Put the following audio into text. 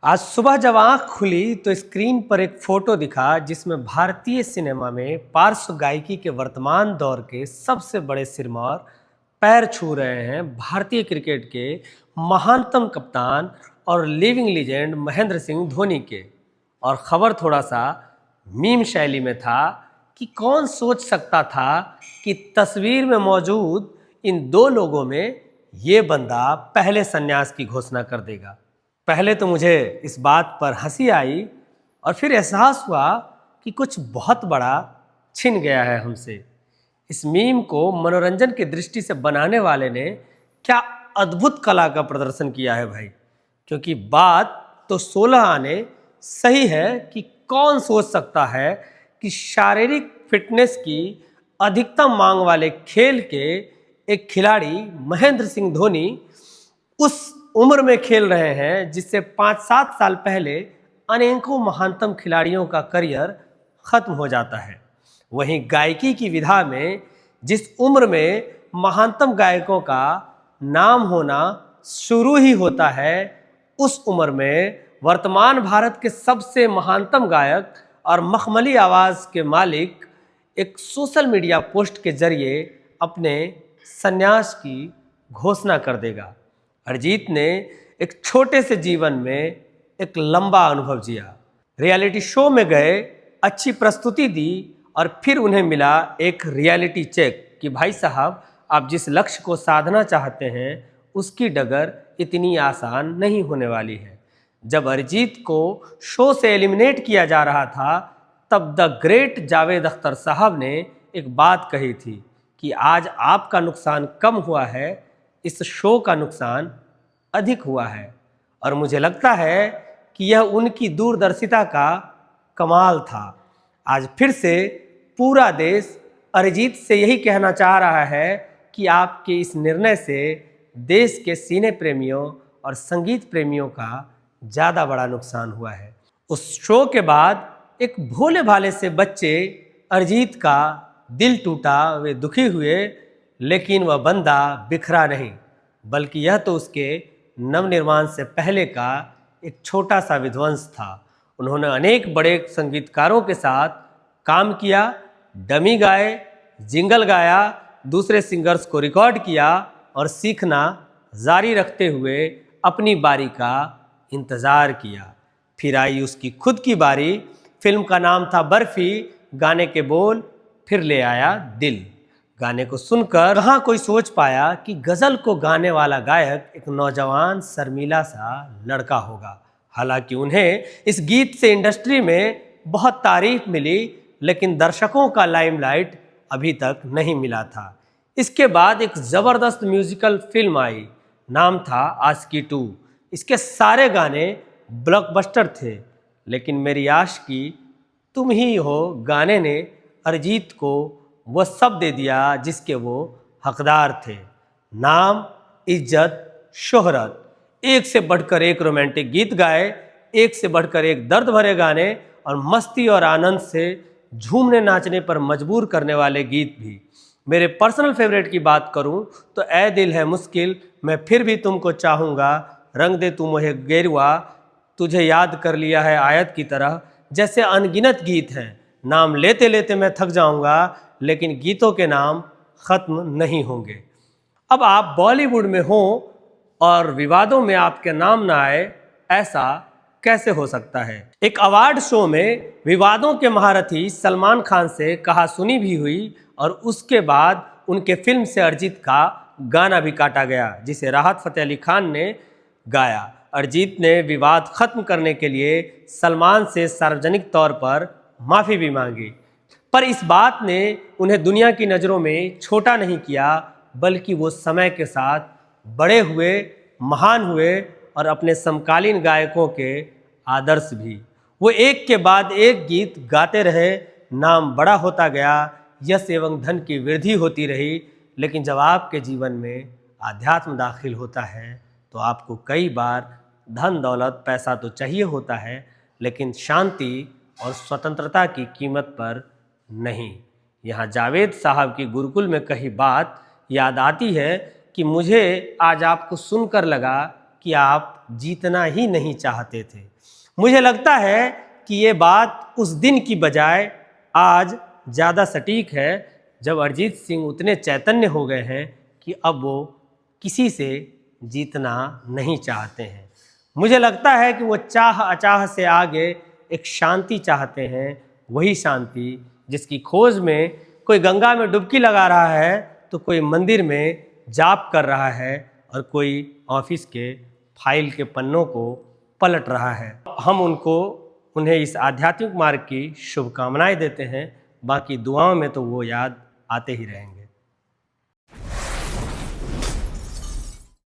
आज सुबह जब आंख खुली तो स्क्रीन पर एक फोटो दिखा जिसमें भारतीय सिनेमा में पार्श्व गायकी के वर्तमान दौर के सबसे बड़े सिरमौर पैर छू रहे हैं भारतीय क्रिकेट के महानतम कप्तान और लिविंग लीजेंड महेंद्र सिंह धोनी के। और खबर थोड़ा सा मीम शैली में था कि कौन सोच सकता था कि तस्वीर में मौजूद इन दो लोगों में ये बंदा पहले संन्यास की घोषणा कर देगा। पहले तो मुझे इस बात पर हंसी आई और फिर एहसास हुआ कि कुछ बहुत बड़ा छिन गया है हमसे। इस मीम को मनोरंजन की दृष्टि से बनाने वाले ने क्या अद्भुत कला का प्रदर्शन किया है भाई। क्योंकि बात तो 16 आने सही है कि कौन सोच सकता है कि शारीरिक फिटनेस की अधिकतम मांग वाले खेल के एक खिलाड़ी महेंद्र सिंह धोनी उस उम्र में खेल रहे हैं जिससे 5-7 साल पहले अनेकों महानतम खिलाड़ियों का करियर खत्म हो जाता है। वहीं गायकी की विधा में जिस उम्र में महानतम गायकों का नाम होना शुरू ही होता है, उस उम्र में वर्तमान भारत के सबसे महानतम गायक और मखमली आवाज़ के मालिक एक सोशल मीडिया पोस्ट के जरिए अपने संन्यास की घोषणा कर देगा। अरिजीत ने एक छोटे से जीवन में एक लंबा अनुभव जिया, रियलिटी शो में गए, अच्छी प्रस्तुति दी और फिर उन्हें मिला एक रियलिटी चेक कि भाई साहब आप जिस लक्ष्य को साधना चाहते हैं उसकी डगर इतनी आसान नहीं होने वाली है। जब अरिजीत को शो से एलिमिनेट किया जा रहा था तब द ग्रेट जावेद अख्तर साहब ने एक बात कही थी कि आज आपका नुकसान कम हुआ है, इस शो का नुकसान अधिक हुआ है। और मुझे लगता है कि यह उनकी दूरदर्शिता का कमाल था। आज फिर से पूरा देश अरिजीत से यही कहना चाह रहा है कि आपके इस निर्णय से देश के सिने प्रेमियों और संगीत प्रेमियों का ज़्यादा बड़ा नुकसान हुआ है। उस शो के बाद एक भोले भाले से बच्चे अरिजीत का दिल टूटा, वे दुखी हुए, लेकिन वह बंदा बिखरा नहीं, बल्कि यह तो उसके नवनिर्माण से पहले का एक छोटा सा विध्वंस था। उन्होंने अनेक बड़े संगीतकारों के साथ काम किया, डमी गाए, जिंगल गाया, दूसरे सिंगर्स को रिकॉर्ड किया और सीखना जारी रखते हुए अपनी बारी का इंतज़ार किया। फिर आई उसकी खुद की बारी। फिल्म का नाम था बर्फी, गाने के बोल फिर ले आया दिल। गाने को सुनकर कहाँ कोई सोच पाया कि गज़ल को गाने वाला गायक एक नौजवान शर्मीला सा लड़का होगा। हालांकि उन्हें इस गीत से इंडस्ट्री में बहुत तारीफ मिली, लेकिन दर्शकों का लाइमलाइट अभी तक नहीं मिला था। इसके बाद एक ज़बरदस्त म्यूजिकल फिल्म आई, नाम था आशिकी 2। इसके सारे गाने ब्लॉकबस्टर थे, लेकिन मेरी आशिकी तुम ही हो गाने ने अरिजीत को वह सब दे दिया जिसके वो हकदार थे। नाम, इज्जत, शोहरत, एक से बढ़कर एक रोमांटिक गीत गाए, एक से बढ़कर एक दर्द भरे गाने और मस्ती और आनंद से झूमने नाचने पर मजबूर करने वाले गीत भी। मेरे पर्सनल फेवरेट की बात करूं तो ऐ दिल है मुश्किल, मैं फिर भी तुमको चाहूँगा, रंग दे तू मुझे गेरुआ, तुझे याद कर लिया है आयत की तरह, जैसे अनगिनत गीत हैं। नाम लेते लेते मैं थक जाऊंगा, लेकिन गीतों के नाम खत्म नहीं होंगे। अब आप बॉलीवुड में हो और विवादों में आपके नाम ना आए, ऐसा कैसे हो सकता है। एक अवार्ड शो में विवादों के महारथी सलमान खान से कहा सुनी भी हुई और उसके बाद उनके फिल्म से अरिजीत का गाना भी काटा गया, जिसे राहत फतेह अली खान ने गाया। अरिजीत ने विवाद खत्म करने के लिए सलमान से सार्वजनिक तौर पर माफ़ी भी मांगी, पर इस बात ने उन्हें दुनिया की नज़रों में छोटा नहीं किया, बल्कि वो समय के साथ बड़े हुए, महान हुए और अपने समकालीन गायकों के आदर्श भी। वो एक के बाद एक गीत गाते रहे, नाम बड़ा होता गया, यश एवं धन की वृद्धि होती रही। लेकिन जब आपके जीवन में आध्यात्म दाखिल होता है तो आपको कई बार धन दौलत पैसा तो चाहिए होता है, लेकिन शांति और स्वतंत्रता की कीमत पर नहीं। यहाँ जावेद साहब की गुरुकुल में कही बात याद आती है कि मुझे आज आपको सुनकर लगा कि कि आप जीतना ही नहीं चाहते थे। मुझे लगता है कि ये बात उस दिन की बजाय आज ज़्यादा सटीक है जब अरिजीत सिंह उतने चैतन्य हो गए हैं कि अब वो किसी से जीतना नहीं चाहते हैं। मुझे लगता है कि वो चाह अचाह से आगे एक शांति चाहते हैं, वही शांति जिसकी खोज में कोई गंगा में डुबकी लगा रहा है तो कोई मंदिर में जाप कर रहा है और कोई ऑफिस के फाइल के पन्नों को पलट रहा है। हम उन्हें इस आध्यात्मिक मार्ग की शुभकामनाएं देते हैं। बाकी दुआओं में तो वो याद आते ही रहेंगे।